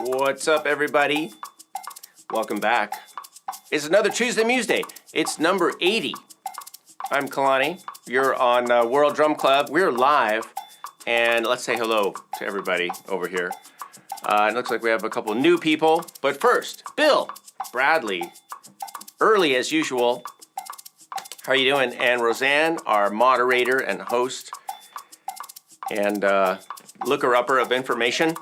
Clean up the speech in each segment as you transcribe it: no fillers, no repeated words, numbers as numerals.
What's up, everybody? Welcome back. It's another Tuesday Museday. It's number 80. I'm Kalani. You're on World Drum Club. We're live, and let's say hello to everybody over here. It looks like we have a couple new people, but first, Bill, Bradley, early as usual. How are you doing? And Roseanne, our moderator and host, and looker-upper of information.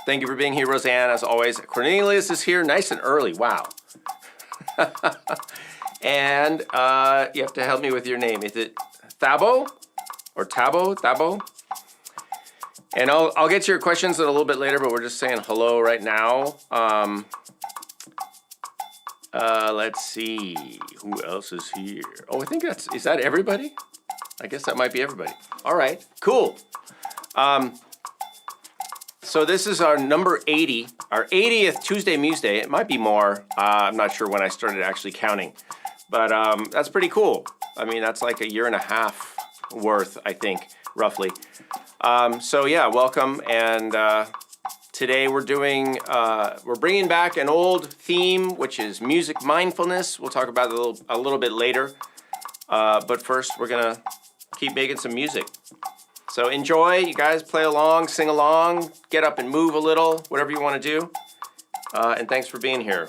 Thank you for being here, Roseanne, as always. Cornelius is here, nice and early. Wow. And you have to help me with your name. Is it Thabo or Tabo? Thabo? And I'll get to your questions a little bit later, but we're just saying hello right now. Let's see. Who else is here? Oh, I think is that everybody? I guess that might be everybody. All right, cool. So this is our number 80, our 80th Tuesday Museday. It might be more. I'm not sure when I started actually counting, but that's pretty cool. I mean, that's like a year and a half worth, I think, roughly. So yeah, welcome. And today we're bringing back an old theme, which is music mindfulness. We'll talk about it a little bit later. But first, we're gonna keep making some music. So enjoy, you guys, play along, sing along, get up and move a little, whatever you want to do. And thanks for being here.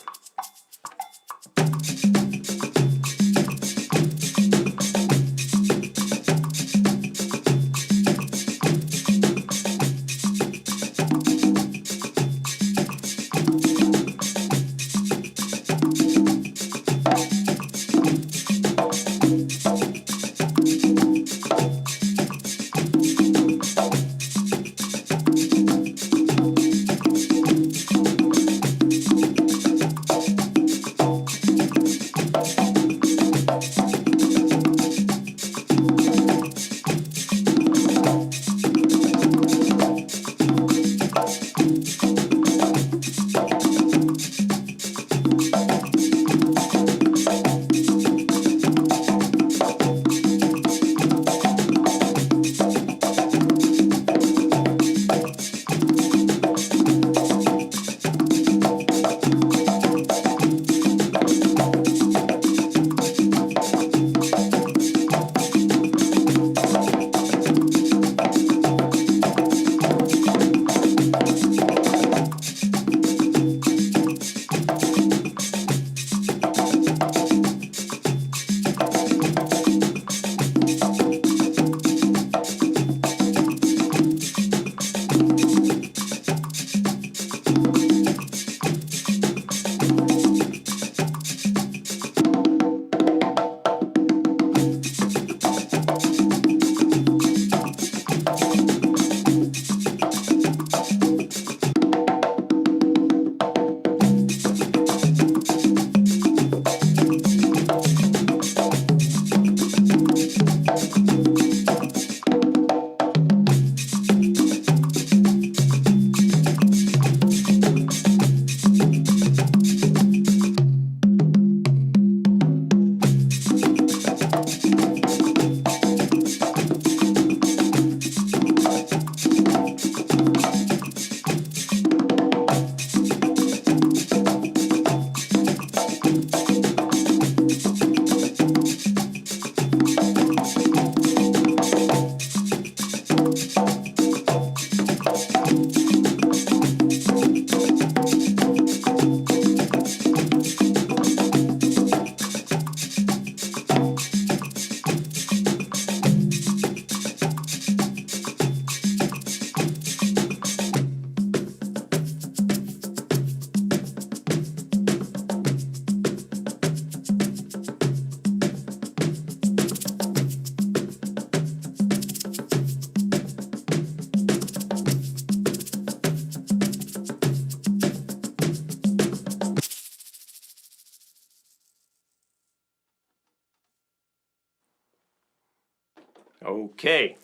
Okay.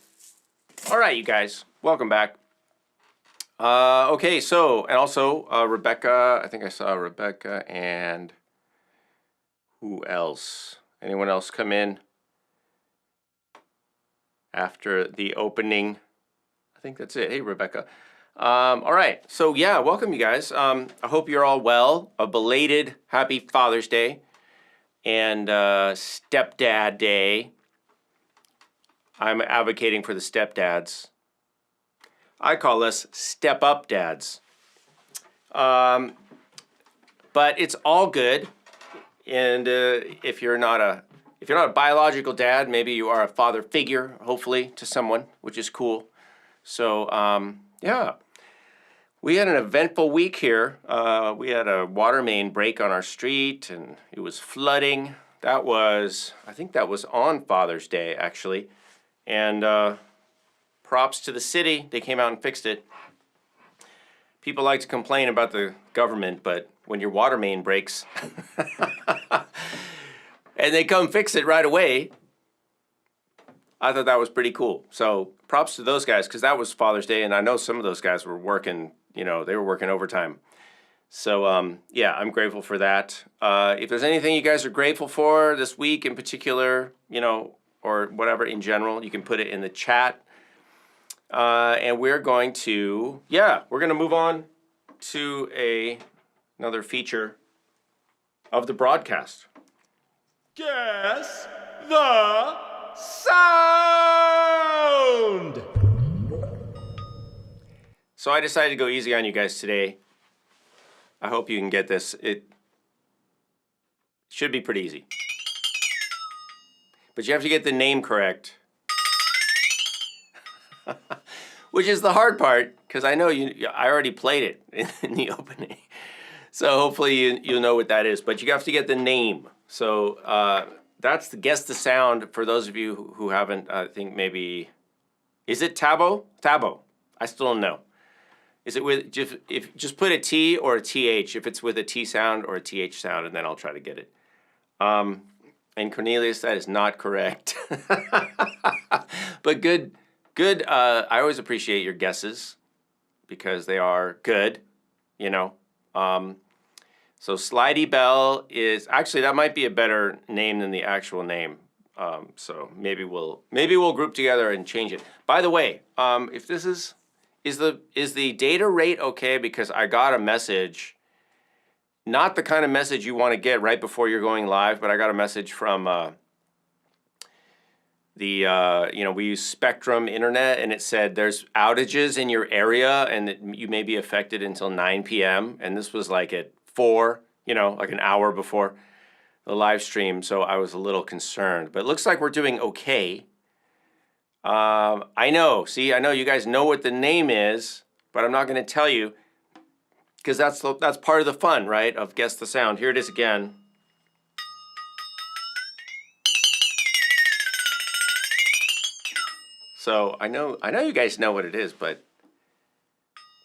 All right, you guys. Welcome back. Okay, so, and also Rebecca. I think I saw Rebecca and who else? Anyone else come in after the opening? I think that's it. Hey, Rebecca. All right. So yeah, welcome you guys. I hope you're all well. A belated Happy Father's Day and Stepdad Day. I'm advocating for the stepdads. I call us step up dads. But it's all good. And if you're not a biological dad, maybe you are a father figure, hopefully, to someone, which is cool. So yeah. We had an eventful week here. We had a water main break on our street, and it was flooding. I think that was on Father's Day, actually. And props to the city. They came out and fixed it. People like to complain about the government, but when your water main breaks and they come fix it right away, I thought that was pretty cool. So props to those guys, because that was Father's Day, and I know some of those guys were working, they were working overtime. So yeah, I'm grateful for that. If there's anything you guys are grateful for this week in particular, or whatever in general, you can put it in the chat. And we're going to move on to another feature of the broadcast. Guess the sound! So I decided to go easy on you guys today. I hope you can get this. It should be pretty easy. But you have to get the name correct. Which is the hard part, because I know I already played it in the opening. So hopefully you'll know what that is. But you have to get the name. So that's the guess the sound for those of you who haven't, I think maybe, is it Tabo? Tabo. I still don't know. Is it with, just put a T or a TH, if it's with a T sound or a TH sound, and then I'll try to get it. And Cornelius, that is not correct. But good. I always appreciate your guesses because they are good, So Slidey Bell is, actually that might be a better name than the actual name. So maybe we'll group together and change it. By the way, if this is the data rate okay? Because I got a message, not the kind of message you want to get right before you're going live, but I got a message from we use Spectrum Internet, and it said there's outages in your area and that you may be affected until 9 p.m. And this was like at 4, like an hour before the live stream. So I was a little concerned, but it looks like we're doing okay. I know you guys know what the name is, but I'm not going to tell you because that's part of the fun, right? Of Guess the Sound. Here it is again. So I know you guys know what it is, but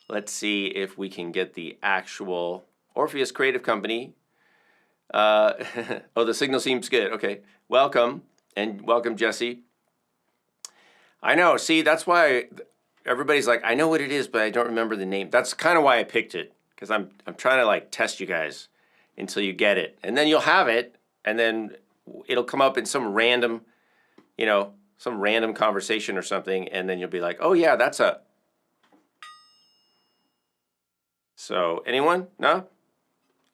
let's see if we can get the actual Orpheus Creative Company. The signal seems good. Okay, welcome Jesse. I know. See, that's why everybody's like, I know what it is, but I don't remember the name. That's kind of why I picked it, because I'm trying to like test you guys until you get it, and then you'll have it, and then it'll come up in some random conversation or something, and then you'll be like, oh yeah, that's a... So, anyone? No?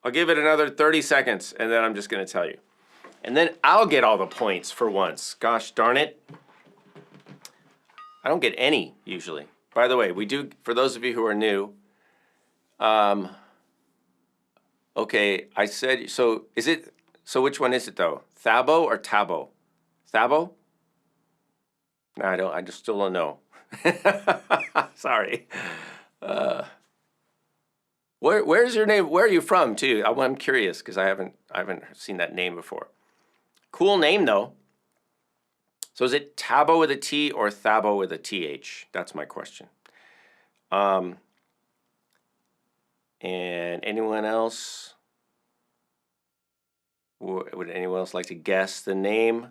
I'll give it another 30 seconds, and then I'm just going to tell you. And then I'll get all the points for once. Gosh darn it. I don't get any, usually. By the way, we do, for those of you who are new, okay, I said, so which one is it, though? Thabo or Tabo? Thabo? No, I just still don't know. Sorry. Where's your name? Where are you from, too? I'm curious because I haven't seen that name before. Cool name, though. So is it Tabo with a T or Thabo with a TH? That's my question. And anyone else? Would anyone else like to guess the name?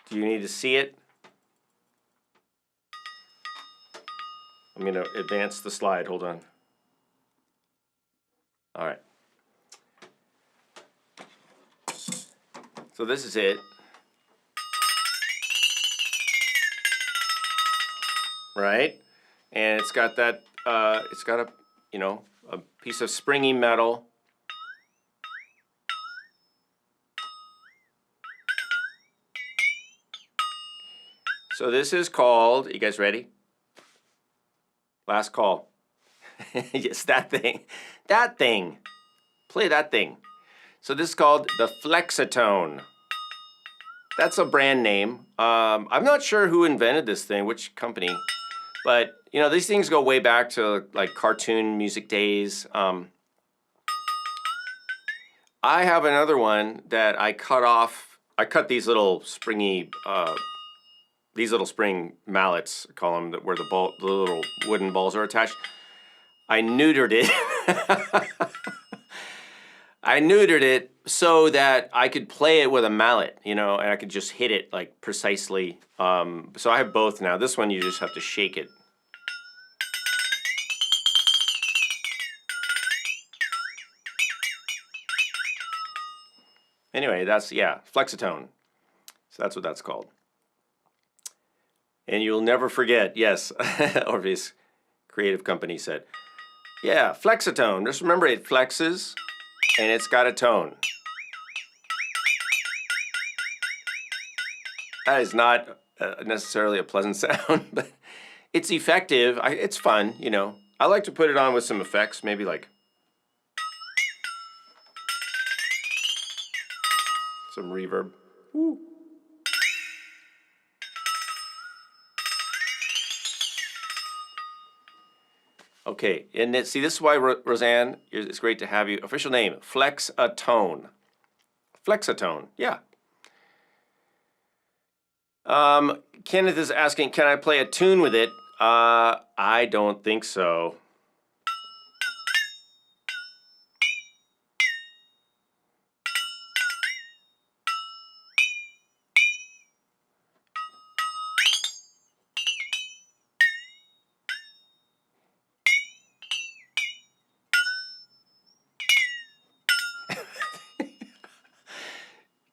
Do you need to see it? I'm going to advance the slide. Hold on. All right. So this is it. Right? and it's got that. It's got a a piece of springy metal. So this is called. You guys ready? Last call. Yes, that thing. That thing. Play that thing. So this is called the Flexitone. That's a brand name. I'm not sure who invented this thing, which company, but these things go way back to like cartoon music days. I have another one that I cut off. I cut these little springy, these little spring mallets, I call them, where the little wooden balls are attached. I neutered it. I neutered it so that I could play it with a mallet, and I could just hit it like precisely. So I have both now. This one you just have to shake it. Anyway, that's, Flexitone. So that's what that's called. And you'll never forget, yes, Orpheus Creative Company said, yeah, Flexitone. Just remember it flexes and it's got a tone. That is not necessarily a pleasant sound, but it's effective. It's fun, I like to put it on with some effects, maybe like some reverb. Woo. Okay, and see, this is why, Roseanne, it's great to have you. Official name, Flexitone. Flexitone, yeah. Kenneth is asking, can I play a tune with it? I don't think so.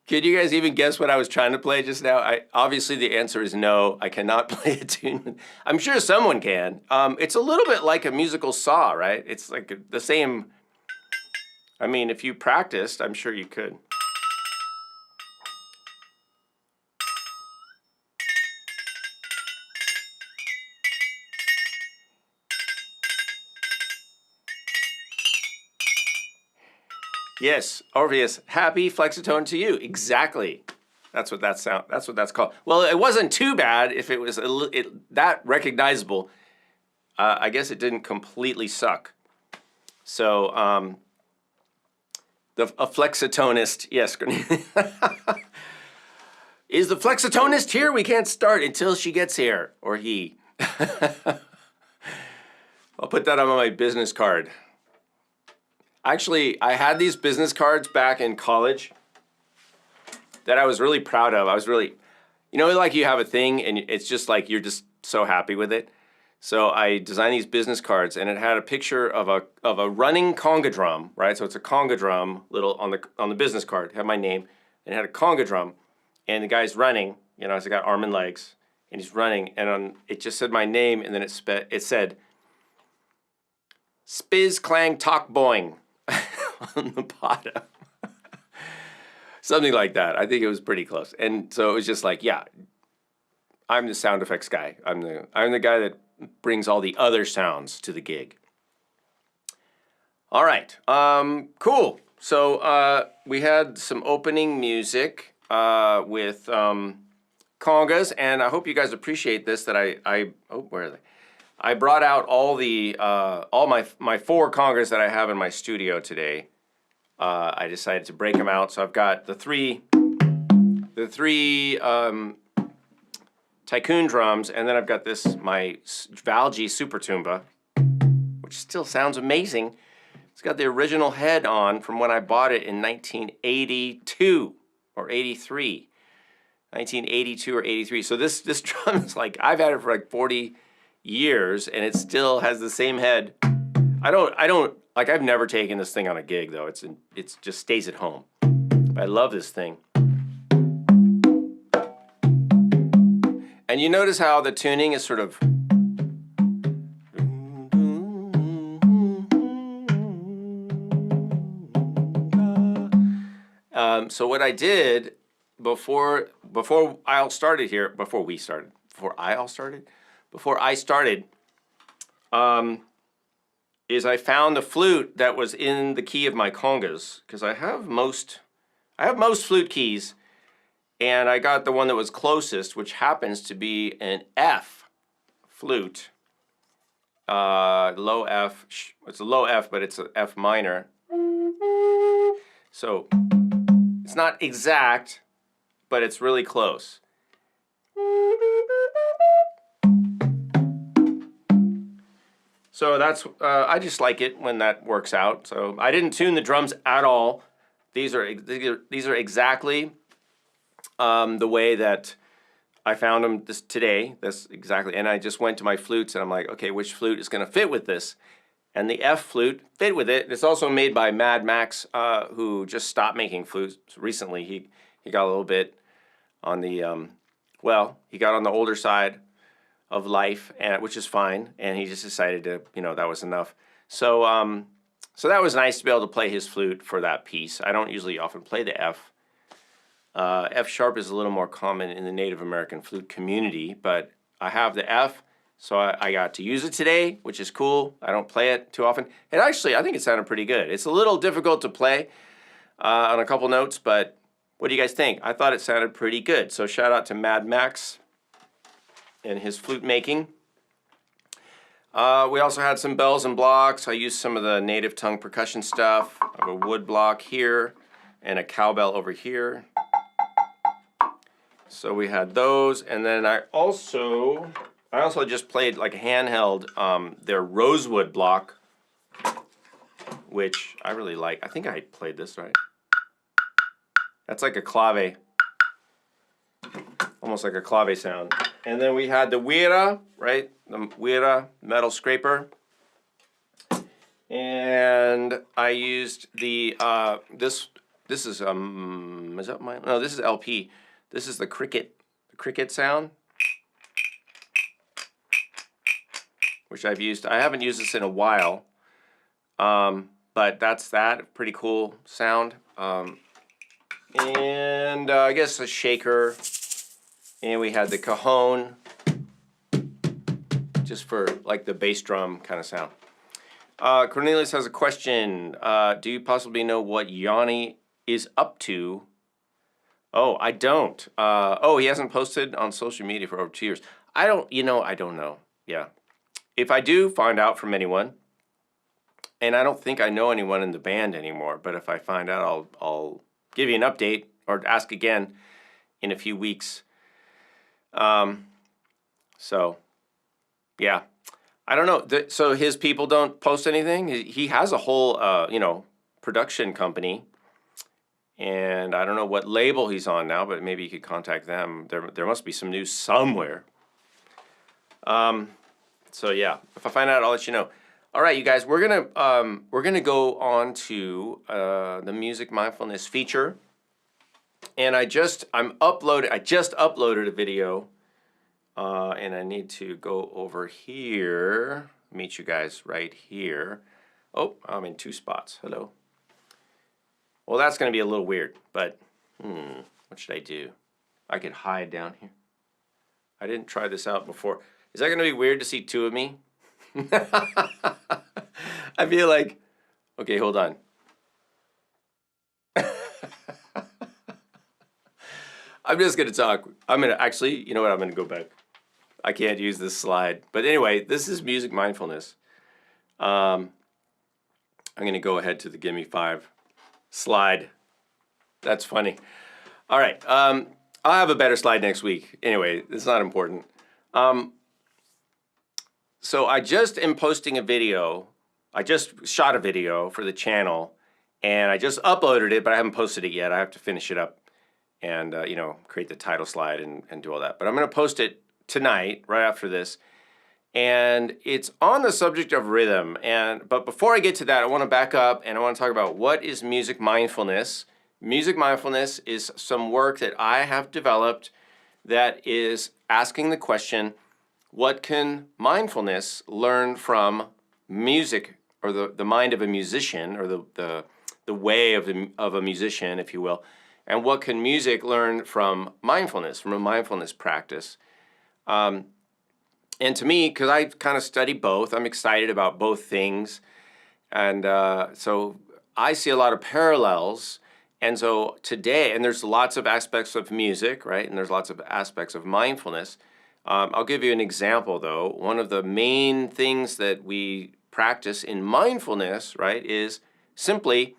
Could you guys even guess what I was trying to play just now? Obviously the answer is no. I cannot play a tune. I'm sure someone can. It's a little bit like a musical saw, right? It's like the same. I mean, if you practiced, I'm sure you could. Yes, Orpheus, happy Flexitone to you. Exactly. That's what that's called. Well, it wasn't too bad if it was that recognizable. I guess it didn't completely suck. So, a flexitonist, yes. Is the flexitonist here? We can't start until she gets here, or he. I'll put that on my business card. Actually, I had these business cards back in college that I was really proud of. I was really, like you have a thing and it's just like you're just so happy with it. So I designed these business cards and it had a picture of a running conga drum, right? So it's a conga drum little on the business card. It had my name and it had a conga drum and the guy's running, it's got arm and legs and he's running and it just said my name and then it said Spiz Clang Talk Boing. On the bottom. Something like that. I think it was pretty close. And so it was just like, yeah, I'm the sound effects guy. I'm the guy that brings all the other sounds to the gig. All right. Cool. So we had some opening music with congas, and I hope you guys appreciate this. That where are they? I brought out all my 4 congas that I have in my studio today. I decided to break them out, so I've got the three Tycoon drums, and then I've got my Valgy Super Tuba, which still sounds amazing. It's got the original head on from when I bought it in 1982 or 83. 1982 or 83. So this drum is like, I've had it for like 40 years and it still has the same head. I've never taken this thing on a gig though. It just stays at home. I love this thing. And you notice how the tuning is sort of So what I did before I all started here, before I started, is I found the flute that was in the key of my congas, because I have most flute keys, and I got the one that was closest, which happens to be an F flute, low F. It's a low F, but it's an F minor. So it's not exact, but it's really close. So that's, I just like it when that works out. So I didn't tune the drums at all. These are exactly the way that I found them today. That's exactly, and I just went to my flutes and I'm like, okay, which flute is going to fit with this? And the F flute fit with it. It's also made by Mad Max, who just stopped making flutes recently. He got a little bit on the, he got on the older side of life, which is fine, and he just decided to, that was enough. So, so that was nice to be able to play his flute for that piece. I don't usually often play the F. F sharp is a little more common in the Native American flute community, but I have the F, so I got to use it today, which is cool. I don't play it too often. And actually, I think it sounded pretty good. It's a little difficult to play on a couple notes, but what do you guys think? I thought it sounded pretty good. So shout out to Mad Max and his flute making. We also had some bells and blocks. I used some of the native tongue percussion stuff. I have a wood block here and a cowbell over here. So we had those, and then I also just played like a handheld, their rosewood block, which I really like. I think I played this right. That's like a clave, almost like a clave sound. And then we had the wira, right? The wira metal scraper. And I used the, this is, is that mine? No, this is LP. This is the cricket sound, which I've used. I haven't used this in a while, but that's that. Pretty cool sound. And I guess a shaker. And we had the cajon, just for like the bass drum kind of sound. Cornelius has a question. Do you possibly know what Yanni is up to? Oh, I don't. He hasn't posted on social media for over 2 years. I don't know. Yeah. If I do find out from anyone, and I don't think I know anyone in the band anymore, but if I find out, I'll give you an update or ask again in a few weeks. So, yeah. I don't know. So his people don't post anything? He has a whole, production company. And I don't know what label he's on now, but maybe you could contact them. There must be some news somewhere. So yeah, if I find out, I'll let you know. All right, you guys, we're gonna go on to the music mindfulness feature, and I just uploaded a video, and I need to go over here. Meet you guys right here. Oh, I'm in two spots. Hello. Well, that's going to be a little weird, but what should I do? I could hide down here. I didn't try this out before. Is that going to be weird to see two of me? I feel like, okay, hold on. I'm just going to talk. I'm going to actually, you know what? I'm going to go back. I can't use this slide. But anyway, this is music mindfulness. I'm going to go ahead to the Gimme 5 slide. That's funny. All right. I'll have a better slide next week. Anyway, it's not important. So I just am posting a video. I just shot a video for the channel, and I just uploaded it, but I haven't posted it yet. I have to finish it up and, create the title slide and do all that. But I'm going to post it tonight, right after this. And it's on the subject of rhythm. But before I get to that, I want to back up and I want to talk about what is music mindfulness. Music mindfulness is some work that I have developed that is asking the question, what can mindfulness learn from music, or the mind of a musician, or the way of a musician, if you will, And what can music learn from mindfulness, from a mindfulness practice? And to me, because I kind of study both, I'm excited about both things. And so I see a lot of parallels. And so today, and there's lots of aspects of music, right? And there's lots of aspects of mindfulness. I'll give you an example, though. One of the main things that we practice in mindfulness, right, is simply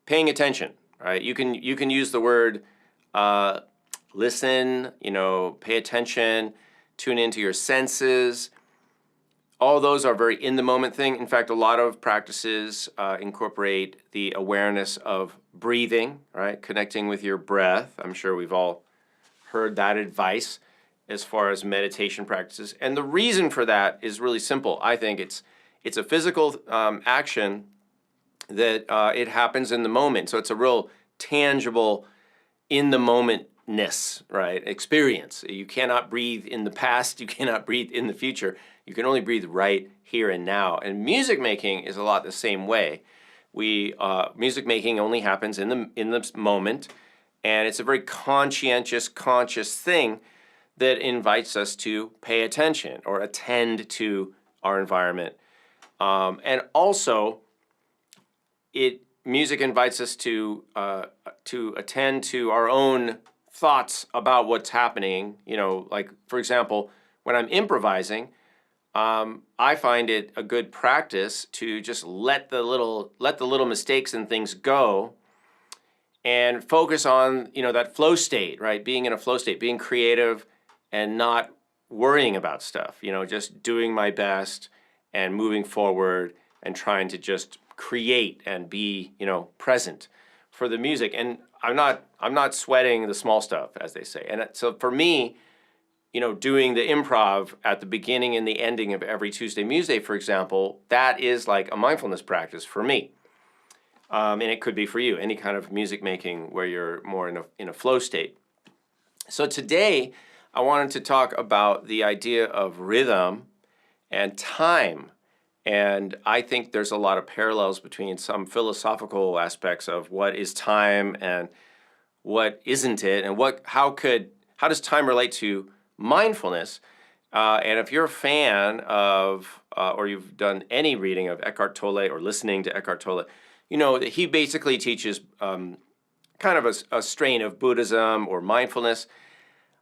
paying attention, right? You can use the word listen, pay attention, tune into your senses. All those are very in the moment thing. In fact, a lot of practices incorporate the awareness of breathing, right? Connecting with your breath. I'm sure we've all heard that advice as far as meditation practices. And the reason for that is really simple. I think it's a physical action that it happens in the moment. So it's a real tangible in the momentness, right? Experience. You cannot breathe in the past. You cannot breathe in the future. You can only breathe right here and now. And music making is a lot the same way. Music making only happens in the moment, and it's a very conscious thing that invites us to pay attention or attend to our environment. And also, music invites us to attend to our own thoughts about what's happening. Like, for example, when I'm improvising, I find it a good practice to just let the little mistakes and things go and focus on, that flow state, right? Being in a flow state, being creative and not worrying about stuff, just doing my best and moving forward and trying to just create and be, present for the music. And I'm not sweating the small stuff, as they say. And so for me, doing the improv at the beginning and the ending of every Tuesday Museday, for example, that is like a mindfulness practice for me. And it could be for you, any kind of music making where you're more in a flow state. So today, I wanted to talk about the idea of rhythm and time. And I think there's a lot of parallels between some philosophical aspects of what is time and what isn't it, and how does time relate to mindfulness. And if you're a fan of, or you've done any reading of Eckhart Tolle or listening to Eckhart Tolle, that he basically teaches kind of a strain of Buddhism or mindfulness.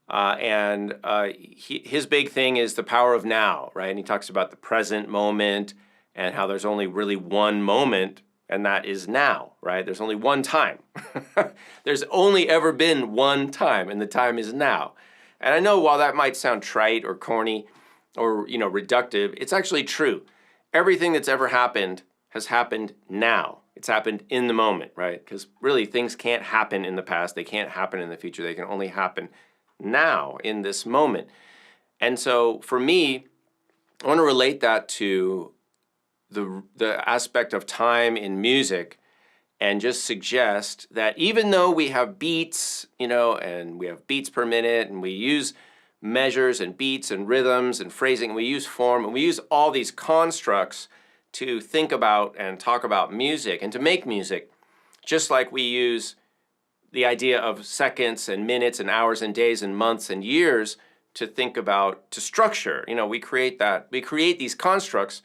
His big thing is the power of now, right? And he talks about the present moment and how there's only really one moment, and that is now, right? There's only one time. There's only ever been one time, and the time is now. And I know while that might sound trite or corny or, reductive, it's actually true. Everything that's ever happened has happened now. It's happened in the moment, right? Because really things can't happen in the past. They can't happen in the future. They can only happen now in this moment. And so for me, I want to relate that to the aspect of time in music and just suggest that even though we have beats, and we have beats per minute, and we use measures and beats and rhythms and phrasing, and we use form, and we use all these constructs to think about and talk about music and to make music, just like we use the idea of seconds and minutes and hours and days and months and years to think about, to structure. We create these constructs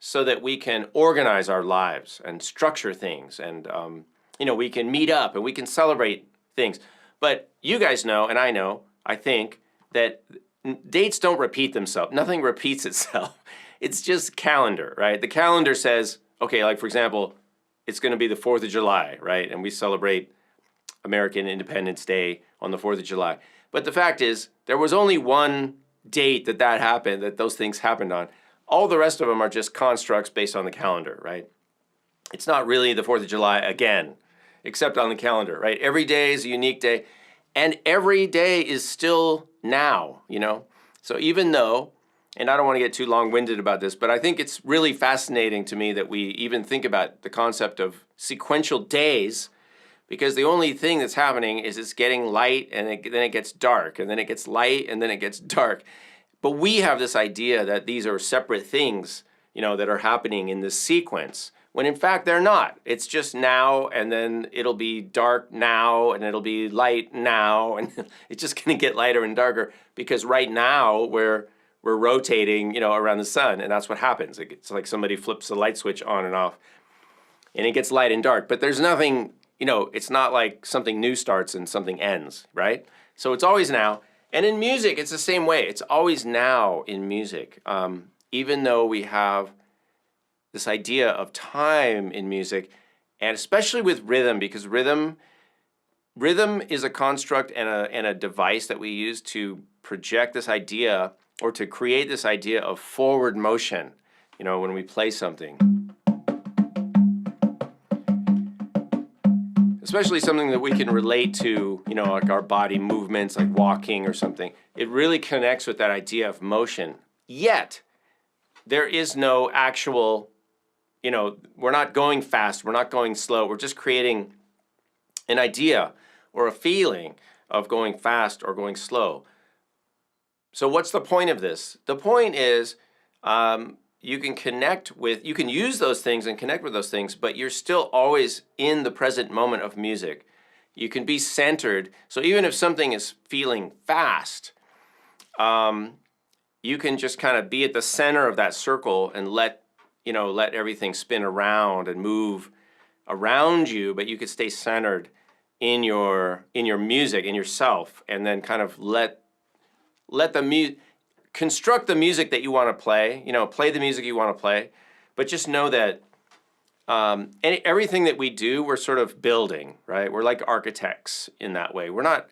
so that we can organize our lives and structure things, and we can meet up and we can celebrate things. But you guys know, and I think that dates don't repeat themselves. Nothing repeats itself. It's just calendar, right? The calendar says, okay, like for example, it's going to be the 4th of July, right? And we celebrate American Independence Day on the 4th of July. But the fact is, there was only one date that happened, that those things happened on. All the rest of them are just constructs based on the calendar, right? It's not really the 4th of July again, except on the calendar, right? Every day is a unique day, and every day is still now, So even though, and I don't want to get too long-winded about this, but I think it's really fascinating to me that we even think about the concept of sequential days, because the only thing that's happening is it's getting light, and then it gets dark, and then it gets light, and then it gets dark. But we have this idea that these are separate things, that are happening in this sequence, when in fact they're not. It's just now, and then it'll be dark now, and it'll be light now, and it's just going to get lighter and darker because right now we're rotating, around the sun, and that's what happens. It's like somebody flips the light switch on and off, and it gets light and dark. But there's nothing, it's not like something new starts and something ends, right? So it's always now. And in music, it's the same way. It's always now in music. Even though we have this idea of time in music, and especially with rhythm, because rhythm is a construct and a device that we use to project this idea or to create this idea of forward motion, when we play something. Especially something that we can relate to, like our body movements, like walking or something. It really connects with that idea of motion. Yet, there is no actual, we're not going fast, we're not going slow, we're just creating an idea or a feeling of going fast or going slow. So what's the point of this? The point is you can use those things and connect with those things, but you're still always in the present moment of music. You can be centered. So even if something is feeling fast, you can just kind of be at the center of that circle and let everything spin around and move around you, but you could stay centered in your music, in yourself, and then kind of let the construct the music that you want to play, play the music you want to play, but just know that everything that we do, we're sort of building, right? We're like architects in that way. We're not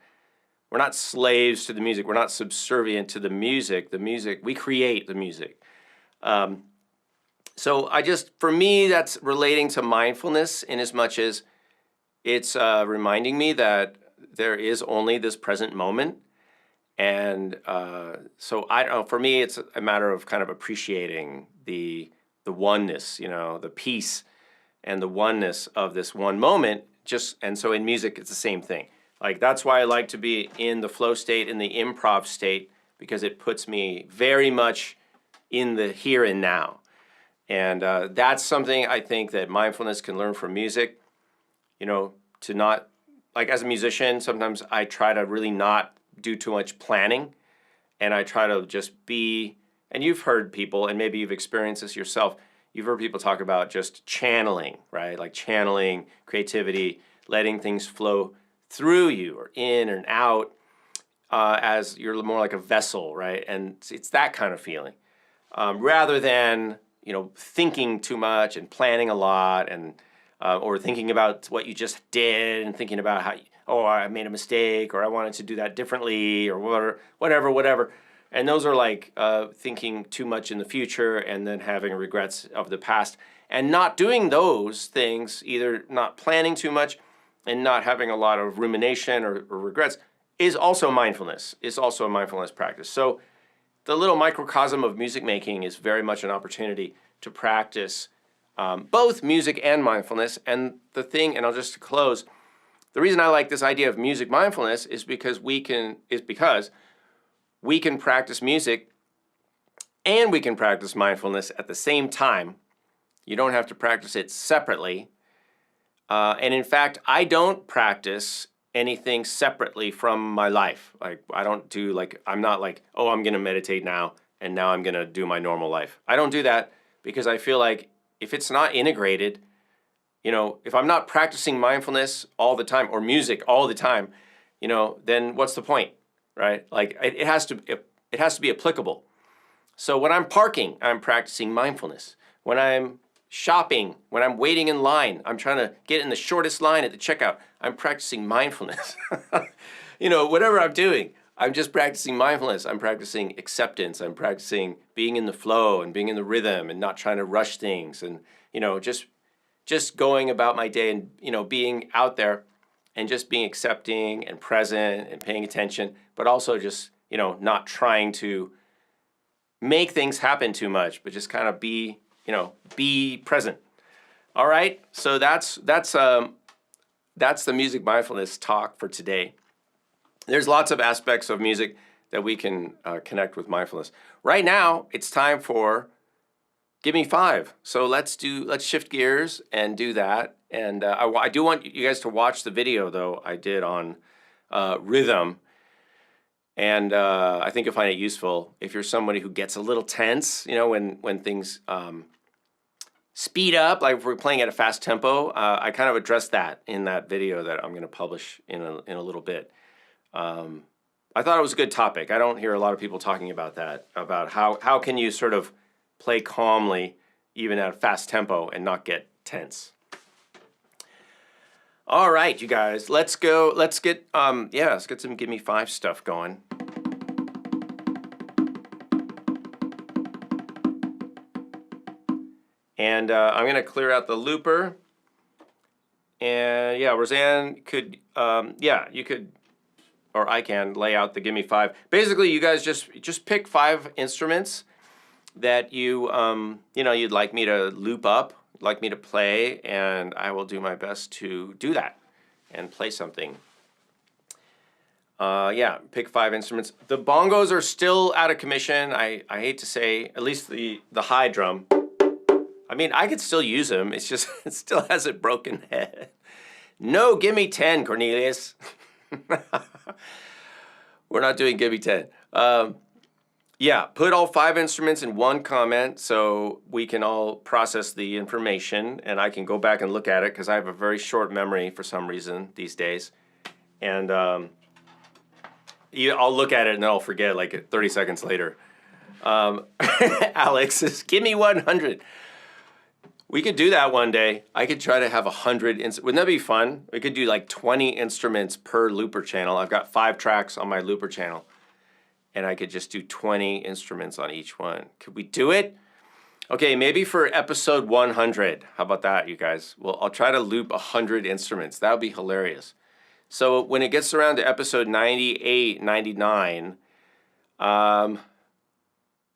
slaves to the music. We're not subservient to the music. We create the music. So for me, that's relating to mindfulness in as much as it's reminding me that there is only this present moment. And so I don't know, for me, it's a matter of kind of appreciating the oneness, the peace and the oneness of this one moment. And so in music, it's the same thing. Like, that's why I like to be in the flow state, in the improv state, because it puts me very much in the here and now. And that's something I think that mindfulness can learn from music, to not, like as a musician, sometimes I try to really not do too much planning, and I try to just be, and you've heard people, and maybe you've experienced this yourself, you've heard people talk about just channeling, right? Like channeling creativity, letting things flow through you or in and out as you're more like a vessel, right? And it's that kind of feeling, rather than, thinking too much and planning a lot, and or thinking about what you just did and thinking about how I made a mistake, or I wanted to do that differently, or whatever. And those are like thinking too much in the future and then having regrets of the past. And not doing those things, either not planning too much and not having a lot of rumination or regrets, is also mindfulness. It's also a mindfulness practice. So the little microcosm of music making is very much an opportunity to practice both music and mindfulness. And I'll just close, the reason I like this idea of music mindfulness is because we can practice music and we can practice mindfulness at the same time. You don't have to practice it separately. And in fact, I don't practice anything separately from my life. Like, I don't do I'm not like, I'm going to meditate now and now I'm going to do my normal life. I don't do that because I feel like if it's not integrated, if I'm not practicing mindfulness all the time or music all the time, then what's the point, right? Like, it has to be applicable. So when I'm parking, I'm practicing mindfulness. When I'm shopping, when I'm waiting in line, I'm trying to get in the shortest line at the checkout, I'm practicing mindfulness. Whatever I'm doing, I'm just practicing mindfulness. I'm practicing acceptance. I'm practicing being in the flow and being in the rhythm and not trying to rush things, and just going about my day and being out there and just being accepting and present and paying attention, but also just not trying to make things happen too much, but just kind of be present. All right, so that's the music mindfulness talk for today. There's lots of aspects of music that we can connect with mindfulness. Right now, it's time for Gimme 5. So let's shift gears and do that. And I do want you guys to watch the video though I did on rhythm. And I think you'll find it useful if you're somebody who gets a little tense, you know, when things speed up, like if we're playing at a fast tempo. I kind of addressed that in that video that I'm going to publish in a little bit. I thought it was a good topic. I don't hear a lot of people talking about that, about how can you sort of play calmly even at a fast tempo and not get tense. All right, you guys, let's go. Let's get some Gimme 5 stuff going. And I'm gonna clear out the looper. And yeah, Roseanne could, you could, or I can lay out the Gimme 5. Basically, you guys just pick 5 instruments that you'd like me to loop up, like me to play, and I will do my best to do that and play something. Pick 5 instruments. The bongos are still out of commission. I hate to say, at least the high drum. I mean, I could still use them. It's just, it still has a broken head. No, Gimme 10, Cornelius. We're not doing Gimme 10. Put all 5 instruments in one comment so we can all process the information and I can go back and look at it because I have a very short memory for some reason these days. And I'll look at it and then I'll forget like 30 seconds later. Alex says, Gimme 100. We could do that one day. I could try to have 100. Wouldn't that be fun? We could do like 20 instruments per looper channel. I've got 5 tracks on my looper channel. And I could just do 20 instruments on each one. Could we do it? Okay, maybe for episode 100. How about that, you guys? Well, I'll try to loop 100 instruments. That would be hilarious. So when it gets around to episode 98, 99, I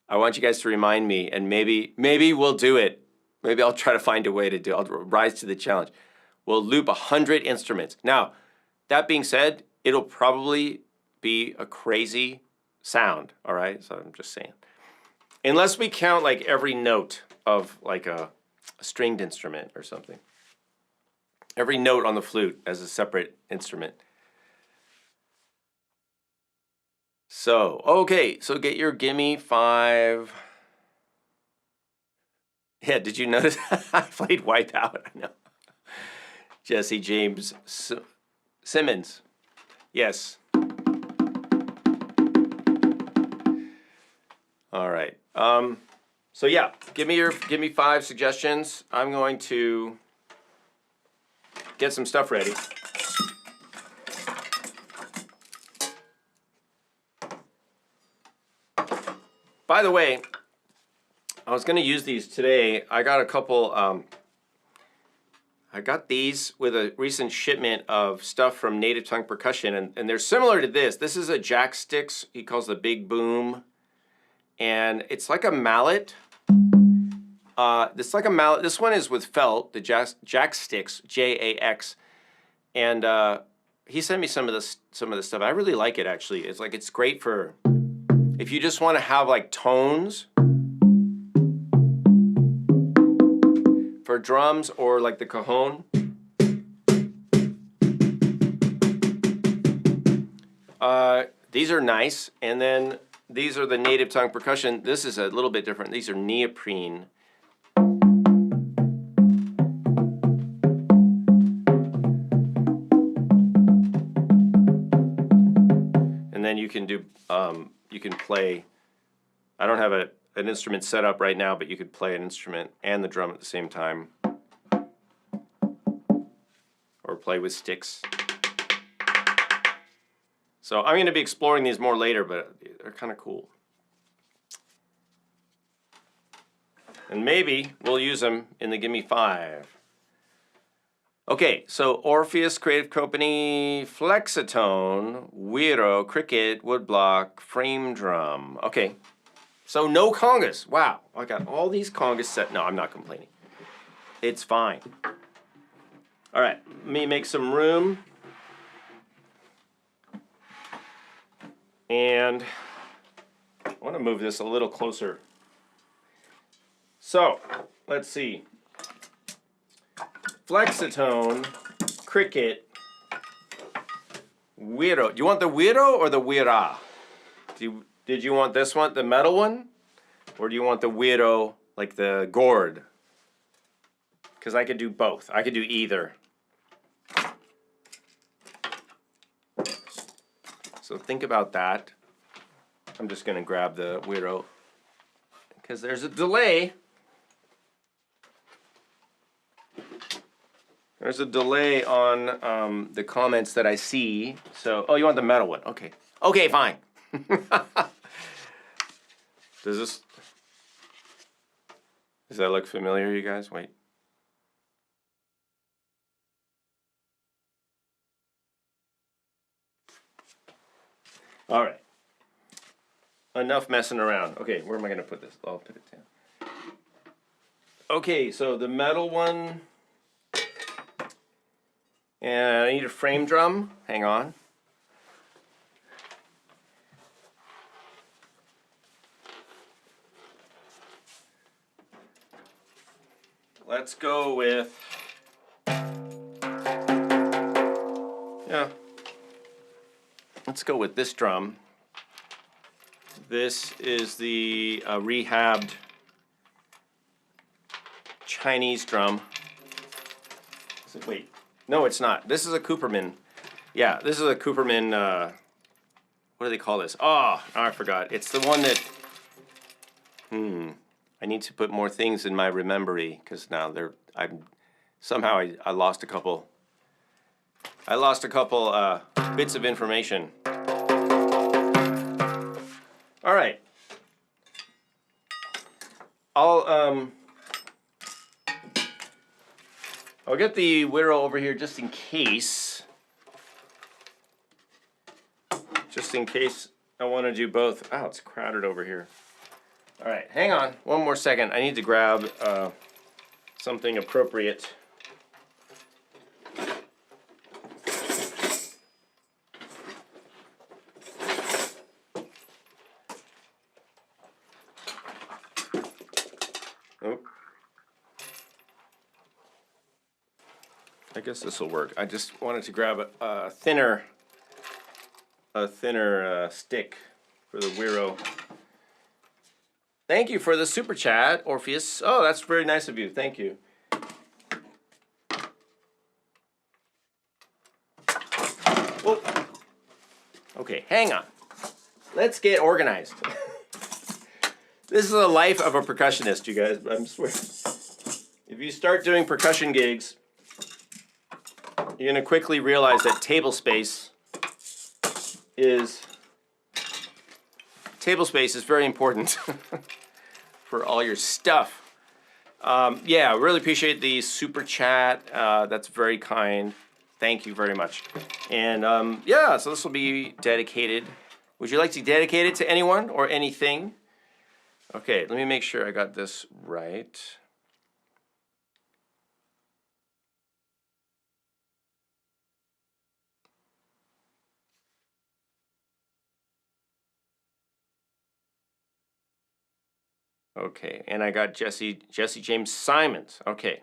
want you guys to remind me, and maybe we'll do it. Maybe I'll try to find a way to do it. I'll rise to the challenge. We'll loop 100 instruments. Now, that being said, it'll probably be a crazy sound, all right? So I'm just saying. Unless we count like every note of like a stringed instrument or something. Every note on the flute as a separate instrument. So, okay, so get your Gimme 5. Yeah, did you notice I played Wipeout? I know. Jesse James Simmons. Yes. All right. So yeah, give me 5 suggestions. I'm going to get some stuff ready. By the way, I was going to use these today. I got a couple, I got these with a recent shipment of stuff from Native Tongue Percussion, and they're similar to this. This is a jack sticks, he calls the Big Boom, and it's like a mallet. This like a mallet. This one is with felt, the jack sticks, Jax, and he sent me some of this stuff. I really like it actually. It's great for if you just want to have like tones. For drums or like the cajon. These are nice. And then these are the Native Tongue Percussion. This is a little bit different. These are neoprene. And then you can do, you can play, I don't have an instrument set up right now, but you could play an instrument and the drum at the same time. Or play with sticks. So I'm going to be exploring these more later, but they're kind of cool. And maybe we'll use them in the Gimme 5. Okay, so Orpheus, Creative Company, Flexitone, Wiro, Cricket, Woodblock, Frame Drum. Okay. So no congas. Wow, I got all these congas set. No, I'm not complaining. It's fine. All right, let me make some room. And I want to move this a little closer So, let's see. Flexitone, cricket, Wiro. Do you want the Wiro or the Wira? Did you want this one, the metal one? Or do you want the Wiro, like the gourd? Because I could do both. I could do either. So think about that. I'm just going to grab the Wiro. Because there's a delay. There's a delay on the comments that I see. So, oh, you want the metal one? Okay. Okay, fine. Does that look familiar, you guys? Wait. All right. Enough messing around. Okay, where am I going to put this? I'll put it down. Okay, so the metal one. And I need a frame drum. Hang on. Let's go with, yeah, let's go with this drum. This is the rehabbed Chinese drum. Wait, no, it's not. This is a Cooperman. Yeah, this is a Cooperman, what do they call this? Oh, I forgot. It's the one that, I need to put more things in my memory because now I lost a couple. I lost a couple bits of information. All right. I'll get the Wiro over here just in case. Just in case I want to do both. Oh, it's crowded over here. All right, hang on one more second. I need to grab something appropriate. Oh. I guess this will work. I just wanted to grab a thinner stick for the Wiro. Thank you for the super chat, Orpheus. Oh, that's very nice of you. Thank you. Whoa. Okay, hang on. Let's get organized. This is the life of a percussionist, you guys. I'm swearing. If you start doing percussion gigs, you're going to quickly realize that table space is very important for all your stuff. Yeah, really appreciate the super chat. That's very kind. Thank you very much. And yeah, so this will be dedicated. Would you like to dedicate it to anyone or anything? Okay, let me make sure I got this right. Okay, and I got Jesse James Simons. Okay.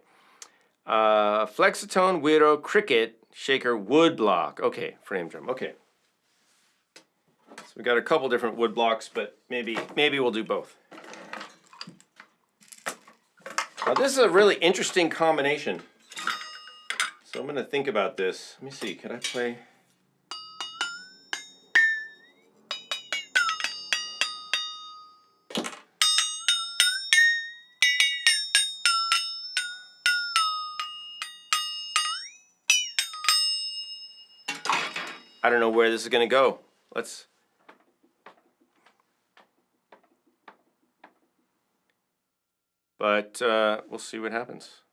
Flexitone, Wiro, cricket, shaker, wood block. Okay, frame drum. Okay. So we got a couple different wood blocks, but maybe we'll do both. Now this is a really interesting combination. So I'm going to think about this. Let me see. Can I play? I don't know where this is going to go. But we'll see what happens.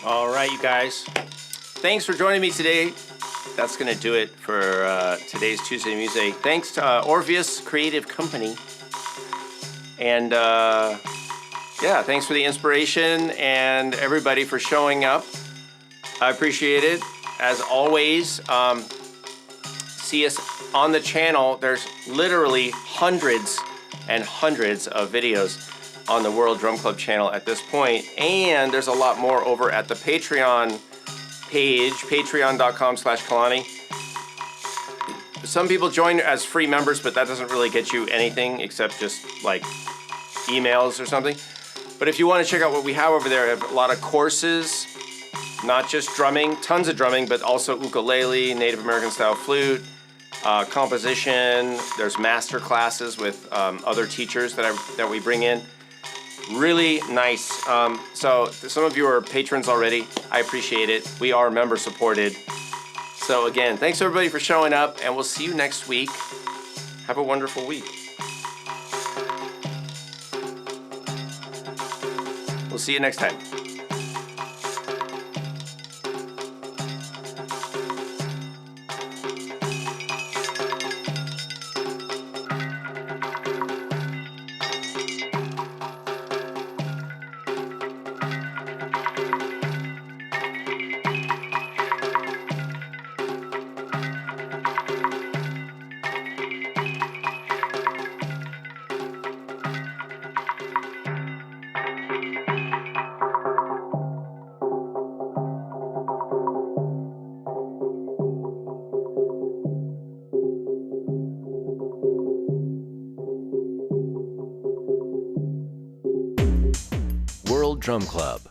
All right, you guys. Thanks for joining me today. That's going to do it for today's Tuesday Museday. Thanks to Orpheus Creative Company. And yeah, thanks for the inspiration and everybody for showing up. I appreciate it. As always, see us on the channel. There's literally hundreds and hundreds of videos on the World Drum Club channel at this point. And there's a lot more over at the Patreon page, patreon.com/Kalani. Some people join as free members, but that doesn't really get you anything except just like emails or something. But if you want to check out what we have over there, I have a lot of courses, not just drumming, tons of drumming, but also ukulele, Native American style flute, composition. There's master classes with other teachers that we bring in. Really nice. So some of you are patrons already. I appreciate it. We are member supported. So again, thanks everybody for showing up, and we'll see you next week. Have a wonderful week. We'll see you next time. World Drum Club.